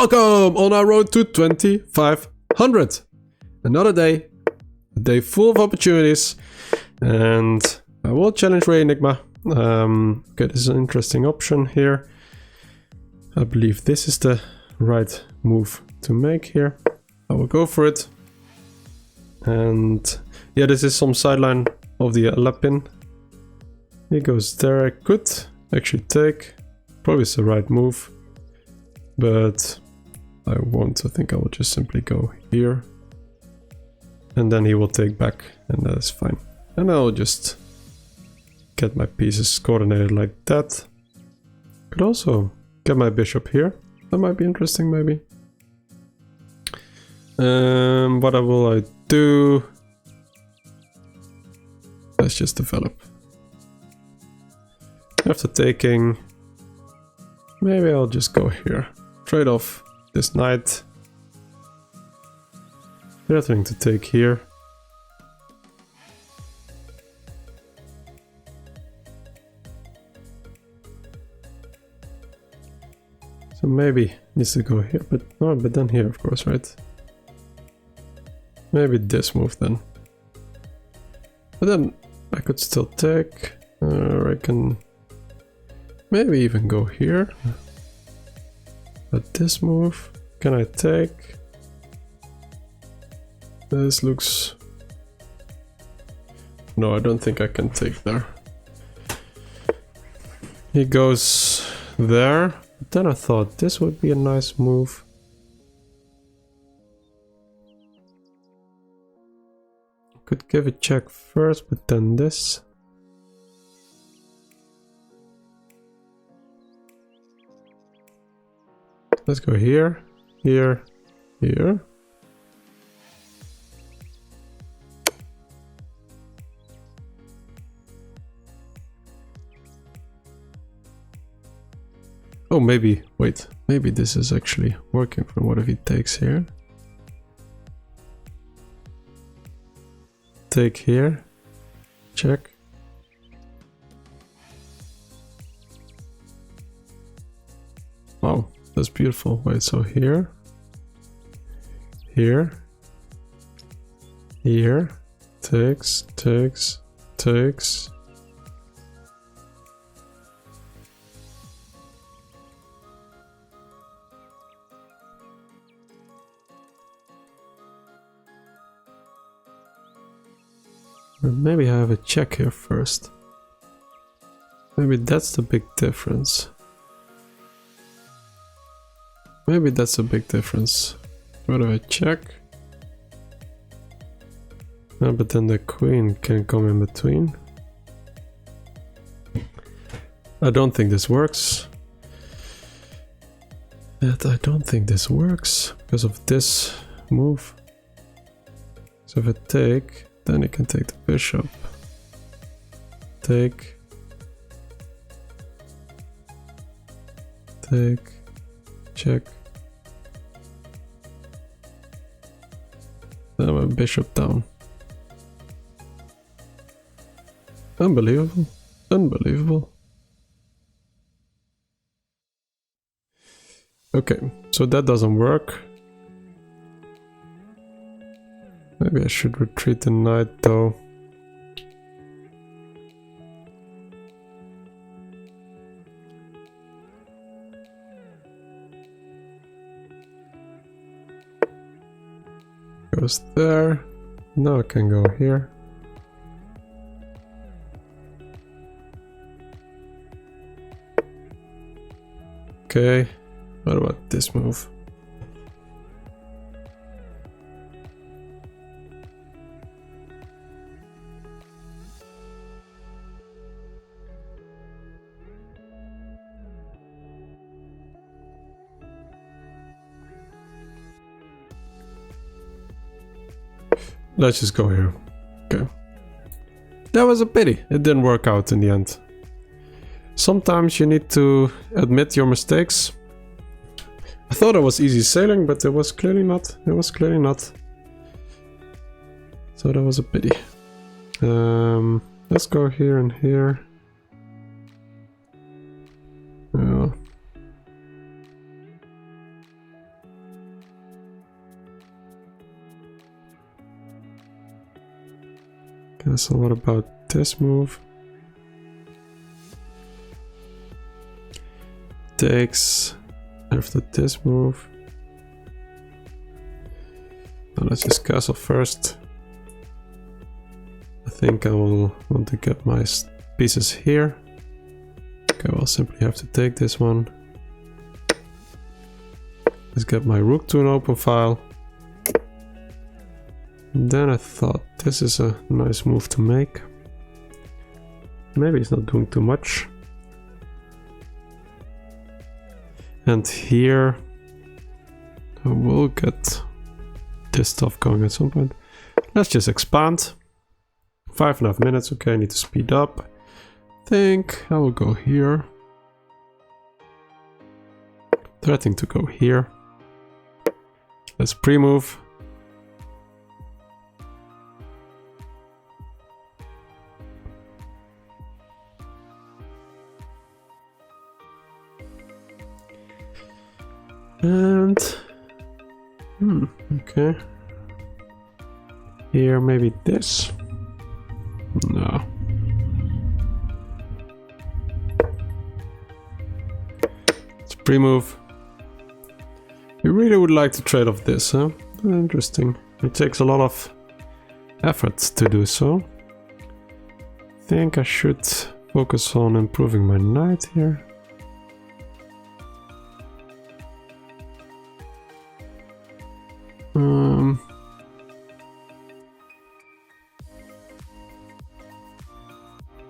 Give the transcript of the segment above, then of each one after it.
Welcome on our road to 2500. Another day, a day full of opportunities, and I will challenge Ray Enigma. Okay, this is an interesting option here. I believe this is the right move to make here. I will go for it. And yeah, this is some sideline of the Lapin. He goes there. I could actually take. Probably is the right move, but I won't. I think I will just simply go here. And then he will take back, and that is fine. And I'll just get my pieces coordinated like that. Could also get my bishop here. That might be interesting, maybe. What will I do? Let's just develop. After taking, maybe I'll just go here. Trade off this knight. Threatening to take here. So maybe needs to go here, but no, but then here, of course, right? Maybe this move then. But then I could still take, or I can maybe even go here. But this move, can I take? This looks... No, I don't think I can take there. He goes there. But then I thought this would be a nice move. Could give a check first, but then this. Let's go here, here, here. Oh, maybe, wait, maybe this is actually working for what if he takes here? Take here, check. Wow, that's beautiful. Wait, so here, here, here, takes, takes, takes. Or maybe I have a check here first. Maybe that's the big difference. Maybe that's a big difference. What do I check? No, but then the queen can come in between. I don't think this works. Yet I don't think this works because of this move. So if I take, then he can take the bishop. Take. Take. Check. Then my bishop down. Unbelievable. Unbelievable. Okay, so that doesn't work. Maybe I should retreat the knight though. Goes there. Now I can go here. Okay, what about this move? Let's just go here. Okay. That was a pity. It didn't work out in the end. Sometimes you need to admit your mistakes. I thought it was easy sailing, but it was clearly not. It was clearly not. So that was a pity. Let's go here and here. Yeah. Okay, so what about this move? Takes after this move. Now let's just castle first. I think I will want to get my pieces here. Okay, I'll simply have to take this one. Let's get my rook to an open file. And then I thought this is a nice move to make. Maybe it's not doing too much. And here I will get this stuff going at some point. Let's just expand. 5.5 minutes. Okay, I need to speed up. I think I will go here. Threatening to go here. Let's pre-move. And okay. Here maybe this. No. Let's pre-move. We really would like to trade off this, huh? Interesting. It takes a lot of effort to do so. I think I should focus on improving my knight here.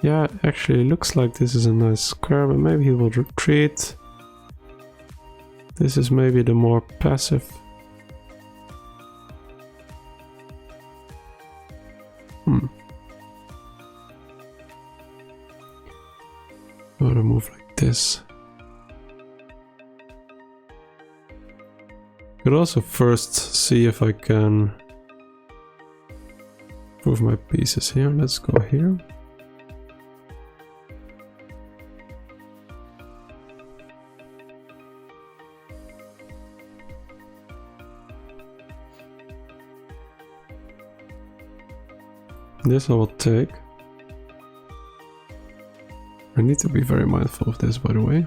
Yeah, actually looks like this is a nice square, but maybe he will retreat. This is maybe the more passive. I want to move like this. Could also first see if I can move my pieces here. Let's go here. This I will take. I need to be very mindful of this, by the way.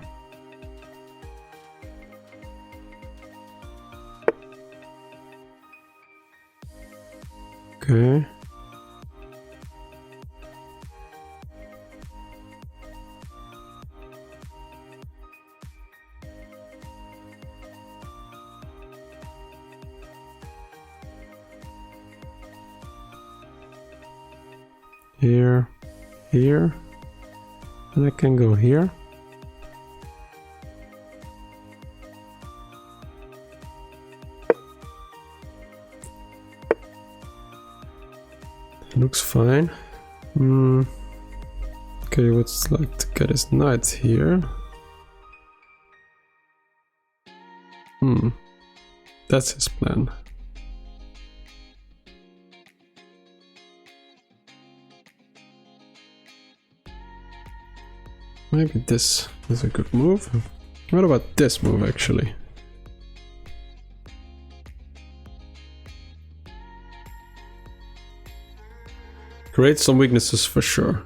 Okay. Here, here, and I can go here. Looks fine. Okay, what's like to get his knight here? That's his plan. Maybe this is a good move. What about this move actually? Creates some weaknesses for sure.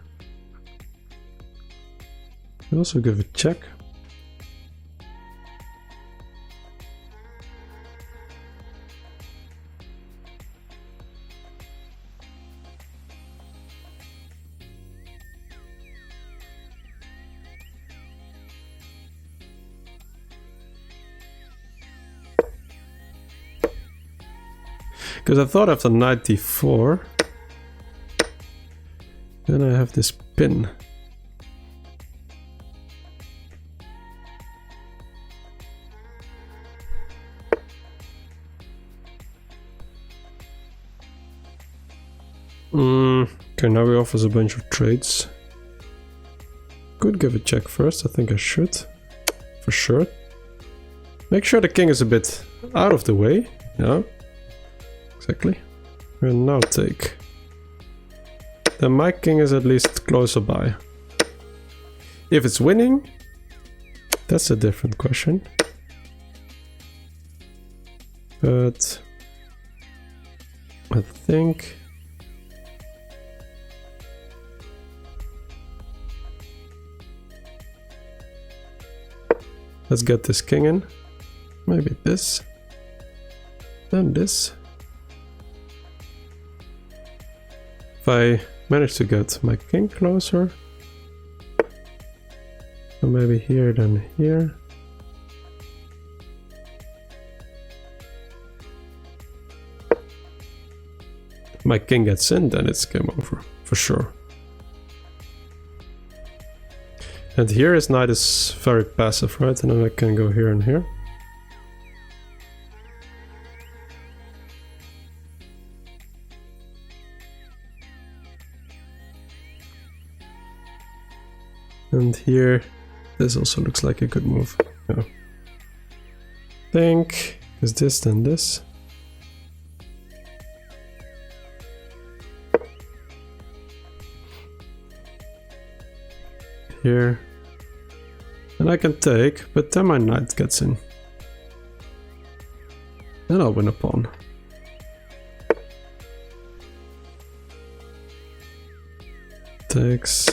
I also give a check. Because I thought after knight d4, then I have this pin. Okay, now he offers a bunch of trades. Could give a check first, I think I should. For sure. Make sure the king is a bit out of the way. Yeah. Exactly. And now take. Then my king is at least closer by. If it's winning, that's a different question. But I think Let's get this king in. Maybe this. Then this. If I manage to get my king closer. So maybe here, then here. If my king gets in, then it's game over, for sure. And here his knight is very passive, right? And then I can go here and here. And here, this also looks like a good move. Yeah. Think is this then this. Here. And I can take, but then my knight gets in. Then I'll win a pawn. Takes,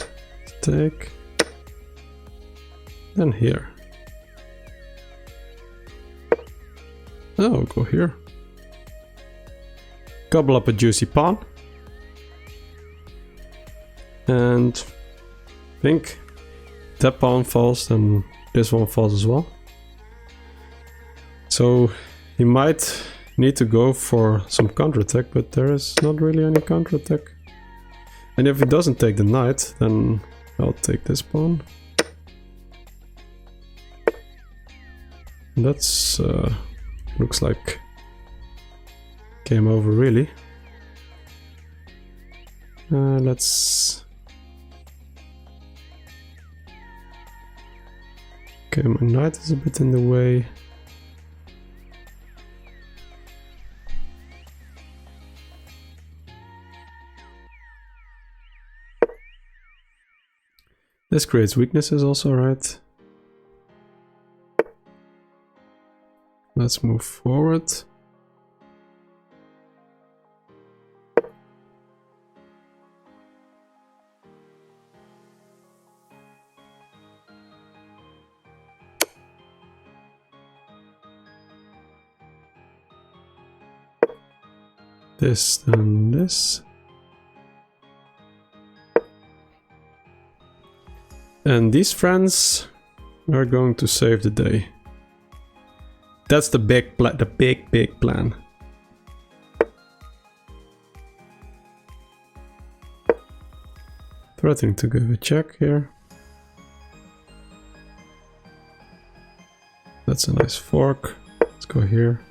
take. Then here. Oh, I'll go here. Gobble up a juicy pawn. And I think that pawn falls, then this one falls as well. So he might need to go for some counterattack, but there is not really any counterattack. And if he doesn't take the knight, then I'll take this pawn. And that's looks like game over really. Let's... Okay, my knight is a bit in the way. This creates weaknesses also, right? Let's move forward. This, then this. And these friends are going to save the day. That's the big plan. Threatening to give a check here. That's a nice fork. Let's go here.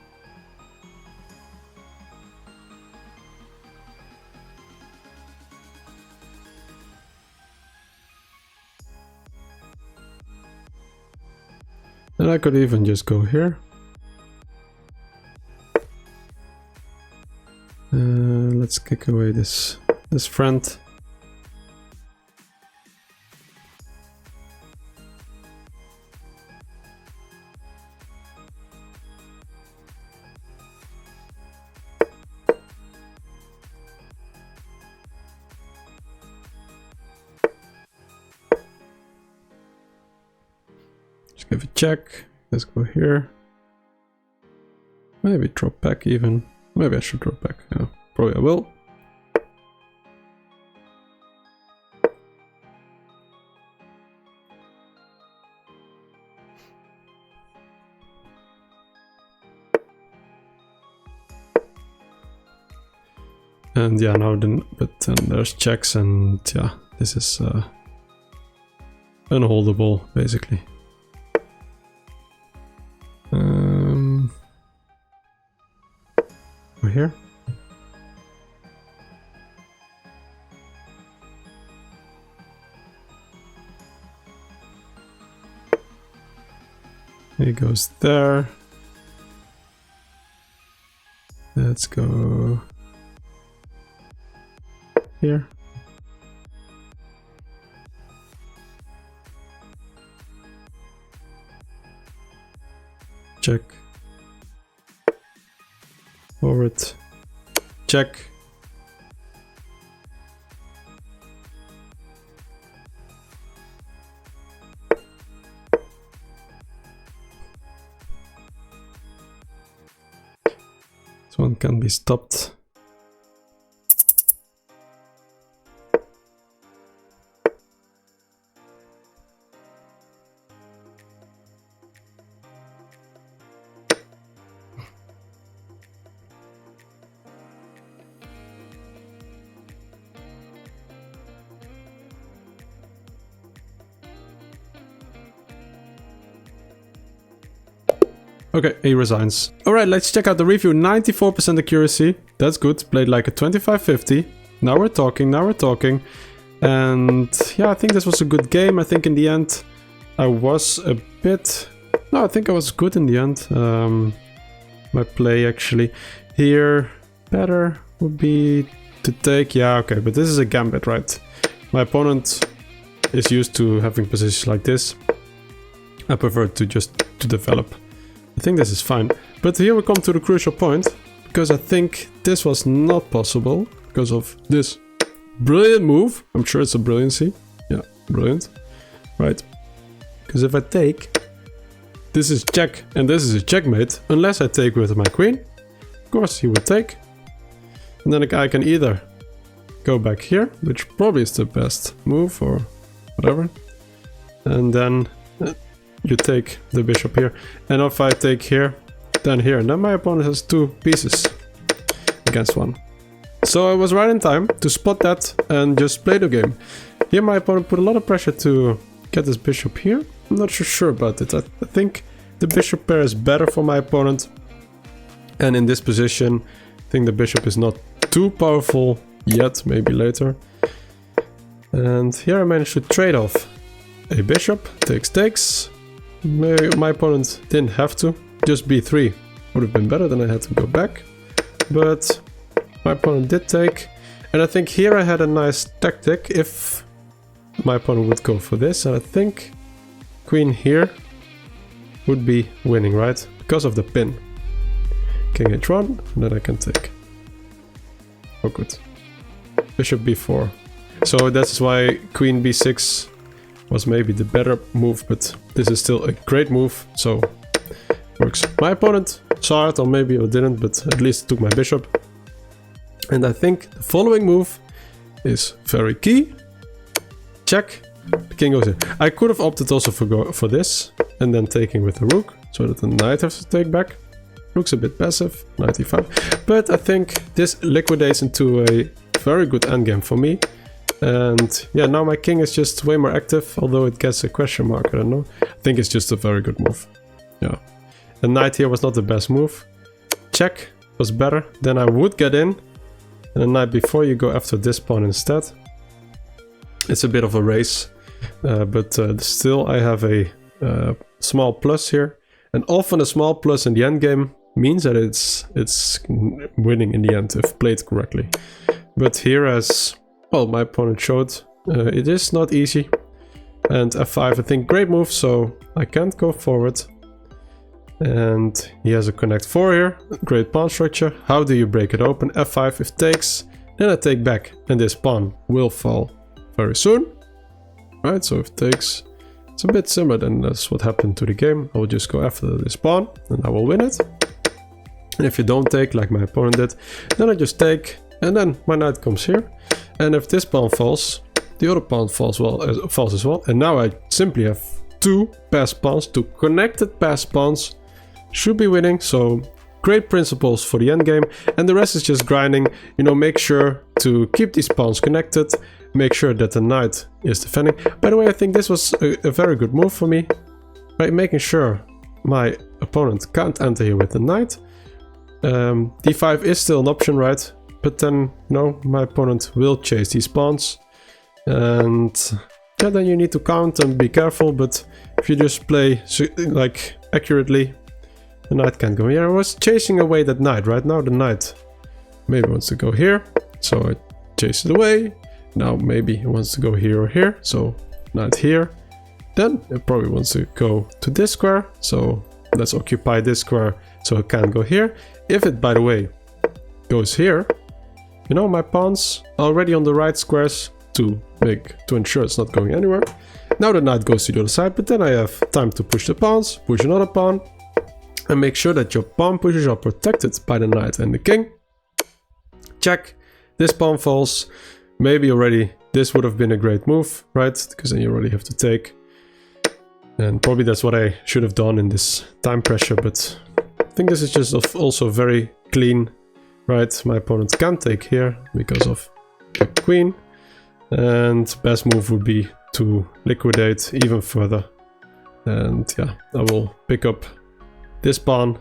And I could even just go here. Let's kick away this friend. Just give a check. Let's go here. Maybe drop back even. Maybe I should drop back. Yeah, probably I will. And yeah, now then, but then there's checks, and yeah, this is unholdable basically. Over here. He goes there. Let's go here. Check. Forward. Check. one can be stopped. Okay, he resigns. Alright, let's check out the review. 94% accuracy. That's good. Played like a 25-50. Now we're talking, now we're talking. And yeah, I think this was a good game. I think in the end I was a bit... No, I think I was good in the end. My play actually. Here, better would be to take... Yeah, okay, but this is a gambit, right? My opponent is used to having positions like this. I prefer to just to develop. I think this is fine. But here we come to the crucial point, because I think this was not possible because of this brilliant move. I'm sure it's a brilliancy. Yeah, brilliant. Right. Because if I take, this is check and this is a checkmate, unless I take with my queen. Of course, he would take. And then I can either go back here, which probably is the best move or whatever. And then... you take the bishop here, and if I take here, then here, and then my opponent has two pieces against one. So I was right in time to spot that and just play the game. Here my opponent put a lot of pressure to get this bishop here. I'm not sure about it. I think the bishop pair is better for my opponent, and in this position I think the bishop is not too powerful yet, maybe later. And here I managed to trade off a bishop, takes. My opponent didn't have to, just b3 would have been better, then I had to go back. But my opponent did take, and I think here I had a nice tactic if my opponent would go for this, and I think queen here would be winning, right? Because of the pin. King h1, and then I can take. Oh good. Bishop b4. So that's why queen b6 was maybe the better move, but this is still a great move, so works. My opponent saw it, or maybe it didn't, but at least took my bishop. And I think the following move is very key. Check. The king goes in. I could have opted also for this, and then taking with the rook, so that the knight has to take back. Rook's a bit passive, knight e5. But I think this liquidates into a very good endgame for me. And yeah, now my king is just way more active, although it gets a question mark, I don't know. I think it's just a very good move. Yeah. The knight here was not the best move. Check was better, then I would get in. And the knight before you go after this pawn instead. It's a bit of a race, but still I have a small plus here. And often a small plus in the endgame means that it's winning in the end if played correctly. But here, as well, my opponent showed, it is not easy. And f5, I think, great move, so I can't go forward. And he has a connect 4 here, great pawn structure. How do you break it open? f5 if takes, then I take back, and this pawn will fall very soon. Right, so if takes, it's a bit similar than that's what happened to the game. I will just go after this pawn, and I will win it. And if you don't take, like my opponent did, then I just take, and then my knight comes here. And if this pawn falls, the other pawn falls as well. And now I simply have two passed pawns, two connected passed pawns. Should be winning, so great principles for the endgame. And the rest is just grinding. You know, make sure to keep these pawns connected. Make sure that the knight is defending. By the way, I think this was a very good move for me. Right, making sure my opponent can't enter here with the knight. d5 is still an option, right? But then, you know, my opponent will chase these pawns. And yeah, then you need to count and be careful. But if you just play like accurately, the knight can't go here. I was chasing away that knight. Right now the knight maybe wants to go here. So I chase it away. Now maybe he wants to go here or here. So knight here. Then it probably wants to go to this square. So let's occupy this square so it can't go here. If it, by the way, goes here, you know, my pawns are already on the right squares to ensure it's not going anywhere. Now the knight goes to the other side, but then I have time to push the pawns, push another pawn, and make sure that your pawn pushes are protected by the knight and the king. Check. This pawn falls. Maybe already this would have been a great move, right? Because then you already have to take. And probably that's what I should have done in this time pressure, but I think this is just also very clean, right? My opponent can't take here because of the queen. And best move would be to liquidate even further. And yeah, I will pick up this pawn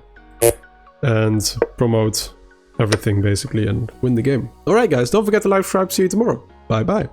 and promote everything basically and win the game. Alright guys, don't forget to like, subscribe, see you tomorrow. Bye bye.